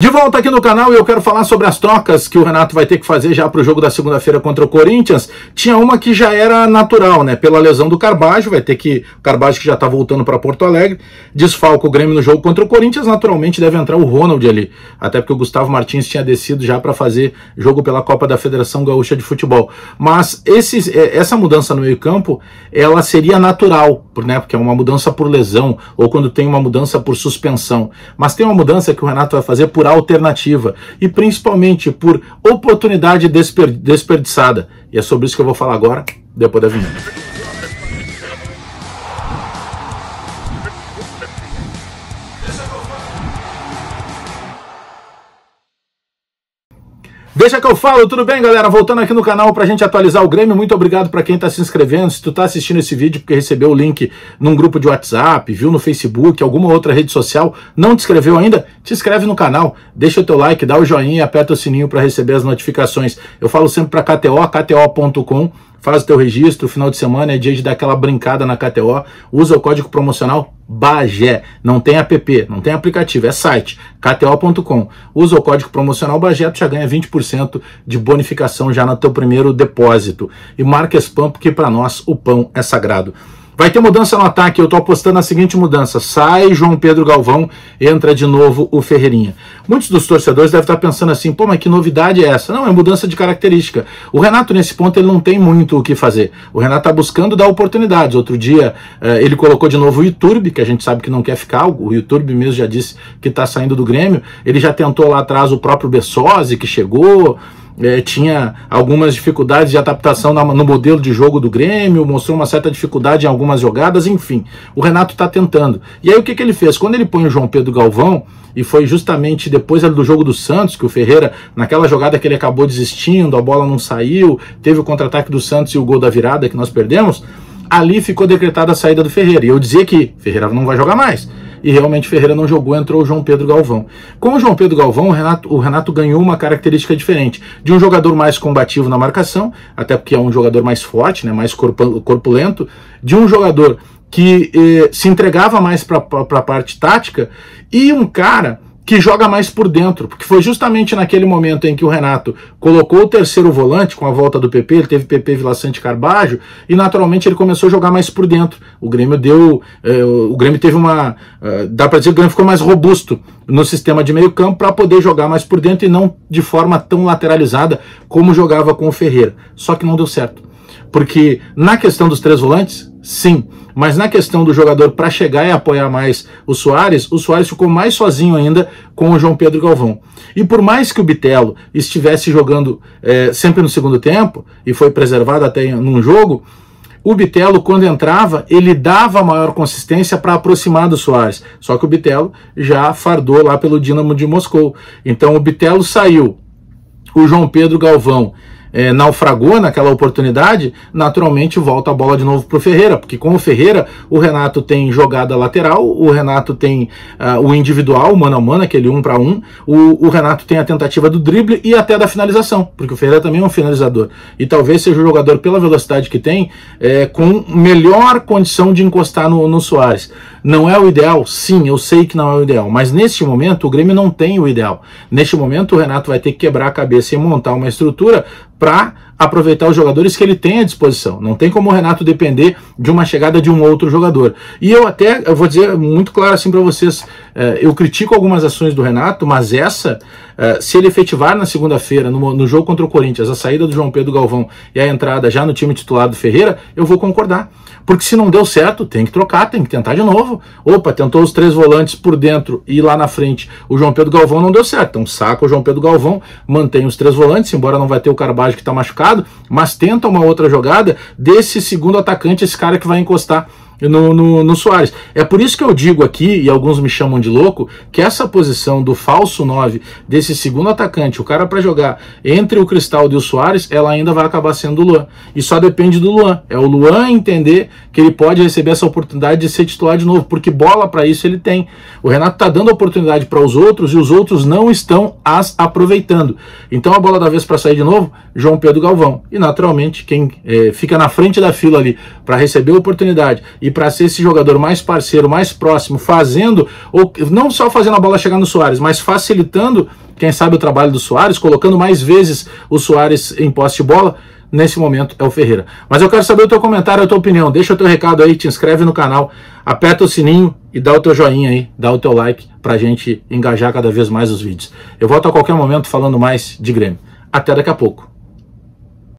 De volta aqui no canal e eu quero falar sobre as trocas que o Renato vai ter que fazer já para o jogo da segunda-feira contra o Corinthians. Tinha uma que já era natural, né? Pela lesão do Carbajo, vai ter que... O Carbajo que já está voltando para Porto Alegre, desfalca o Grêmio no jogo contra o Corinthians, naturalmente deve entrar o Ronald ali. Até porque o Gustavo Martins tinha descido já para fazer jogo pela Copa da Federação Gaúcha de Futebol. Mas essa mudança no meio-campo, ela seria natural, né? Porque é uma mudança por lesão, ou quando tem uma mudança por suspensão. Mas tem uma mudança que o Renato vai fazer por alternativa e principalmente por oportunidade desperdiçada. E é sobre isso que eu vou falar agora, depois da vinheta. Deixa que eu falo, tudo bem, galera? Voltando aqui no canal pra gente atualizar o Grêmio, muito obrigado pra quem tá se inscrevendo. Se tu tá assistindo esse vídeo porque recebeu o link num grupo de WhatsApp, viu no Facebook, alguma outra rede social, não te inscreveu ainda, te inscreve no canal, deixa o teu like, dá o joinha e aperta o sininho pra receber as notificações. Eu falo sempre pra KTO, kto.com, faz o teu registro, final de semana é dia de dar aquela brincada na KTO, usa o código promocional BAGÉ, não tem app, não tem aplicativo, é site, kto.com, usa o código promocional BAGÉ, tu já ganha 20% de bonificação já no teu primeiro depósito. E marca spam, porque para nós o pão é sagrado. Vai ter mudança no ataque, eu tô apostando na seguinte mudança: sai João Pedro Galvão, entra de novo o Ferreirinha. Muitos dos torcedores devem estar pensando assim, pô, mas que novidade é essa? Não, é mudança de característica. O Renato, nesse ponto, ele não tem muito o que fazer. O Renato tá buscando dar oportunidades. Outro dia, ele colocou de novo o Iturbe, que a gente sabe que não quer ficar, o Iturbe mesmo já disse que tá saindo do Grêmio. Ele já tentou lá atrás o próprio Bessosi, que chegou... tinha algumas dificuldades de adaptação no modelo de jogo do Grêmio, mostrou uma certa dificuldade em algumas jogadas, enfim, o Renato está tentando. E aí o que ele fez? Quando ele põe o João Pedro Galvão, e foi justamente depois do jogo do Santos, que o Ferreira, naquela jogada que ele acabou desistindo, a bola não saiu, teve o contra-ataque do Santos e o gol da virada que nós perdemos, ali ficou decretada a saída do Ferreira, e eu dizia que Ferreira não vai jogar mais. E realmente Ferreira não jogou, entrou o João Pedro Galvão. Com o João Pedro Galvão, o Renato ganhou uma característica diferente, de um jogador mais combativo na marcação, até porque é um jogador mais forte, né, mais corpulento, de um jogador que se entregava mais para a parte tática, e um cara que joga mais por dentro, porque foi justamente naquele momento em que o Renato colocou o terceiro volante com a volta do PP, ele teve PP, Vila Sante e Carbajo, e naturalmente ele começou a jogar mais por dentro. O Grêmio teve uma... dá para dizer que o Grêmio ficou mais robusto no sistema de meio campo para poder jogar mais por dentro e não de forma tão lateralizada como jogava com o Ferreira. Só que não deu certo. Porque na questão dos três volantes, sim, mas na questão do jogador para chegar e apoiar mais o Soares ficou mais sozinho ainda com o João Pedro Galvão. E por mais que o Bitelo estivesse jogando sempre no segundo tempo, e foi preservado até num jogo, o Bitelo, quando entrava, ele dava maior consistência para aproximar do Soares. Só que o Bitelo já fardou lá pelo Dínamo de Moscou. Então o Bitelo saiu, o João Pedro Galvão naufragou naquela oportunidade, naturalmente volta a bola de novo para o Ferreira, porque com o Ferreira o Renato tem jogada lateral, o Renato tem o individual, mano a mano, aquele 1 para 1, o Renato tem a tentativa do drible e até da finalização, porque o Ferreira também é um finalizador, e talvez seja o jogador, pela velocidade que tem, com melhor condição de encostar no Soares. Não é o ideal? Sim, eu sei que não é o ideal, mas neste momento o Grêmio não tem o ideal. Neste momento o Renato vai ter que quebrar a cabeça e montar uma estrutura para aproveitar os jogadores que ele tem à disposição. Não tem como o Renato depender de uma chegada de um outro jogador. E eu vou dizer muito claro assim para vocês, eu critico algumas ações do Renato, mas se ele efetivar na segunda-feira, no jogo contra o Corinthians, a saída do João Pedro Galvão e a entrada já no time titular do Ferreira, eu vou concordar. Porque se não deu certo, tem que trocar, tem que tentar de novo. Opa, tentou os três volantes por dentro e lá na frente o João Pedro Galvão não deu certo. Então saca o João Pedro Galvão, mantém os três volantes, embora não vai ter o Carbajo que está machucado, mas tenta uma outra jogada desse segundo atacante, esse cara que vai encostar no Soares. É por isso que eu digo aqui, e alguns me chamam de louco, que essa posição do falso 9, desse segundo atacante, o cara para jogar entre o Cristaldo e o Soares, ela ainda vai acabar sendo o Luan. E só depende do Luan. É o Luan entender que ele pode receber essa oportunidade de ser titular de novo, porque bola para isso ele tem. O Renato está dando oportunidade para os outros e os outros não estão as aproveitando. Então a bola da vez para sair de novo, João Pedro Galvão. E naturalmente quem fica na frente da fila ali para receber a oportunidade e e para ser esse jogador mais parceiro, mais próximo, fazendo, ou não só fazendo a bola chegar no Suárez, mas facilitando, quem sabe, o trabalho do Suárez, colocando mais vezes o Suárez em posse de bola, nesse momento é o Ferreira. Mas eu quero saber o teu comentário, a tua opinião. Deixa o teu recado aí, te inscreve no canal, aperta o sininho e dá o teu joinha aí, dá o teu like pra gente engajar cada vez mais os vídeos. Eu volto a qualquer momento falando mais de Grêmio. Até daqui a pouco.